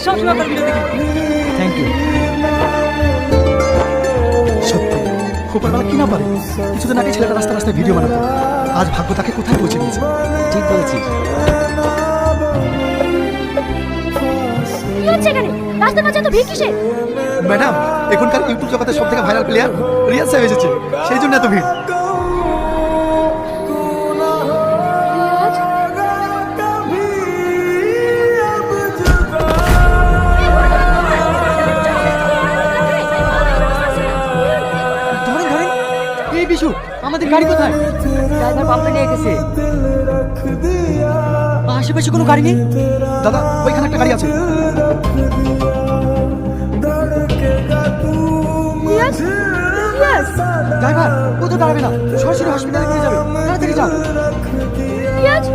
সবসময় আপনার ভিডিও দেখি। Thank you. সত্যি উপরবেলা কি না পারে, কিছুদিন আগে ছেলেটা রাস্তা রাস্তায় ভিডিও বানাতো, আজ ভাগ্য তাকে কোথায় পৌঁছে দিয়েছে। ঠিক বলেছিস। কি হচ্ছে এখানে? রাস্তার মাঝে এত ভিড় কিসে? ম্যাডাম, এখনকার ইউটিউব জগতের সব থেকে ভাইরাল প্লেয়ার রিয়াজ সাহেব এসেছে, সেই জন্য এত ভিড়। রিয়াজ? ধরেন ধরেন, এই বিশু, আমাদের গাড়ি কোথায়? ড্রাইভার পাম্পে নিয়ে গেছে। আশেপাশে কোনো গাড়ি নেই। দাদা, ওইখানে একটা গাড়ি আছে। রিয়াজ? রিয়াজ? ড্রাইভার, ও তো দাঁড়াবে না, সরাসরি হসপিটালে নিয়ে যাবে, তাড়াতাড়ি যাও। রিয়াজ?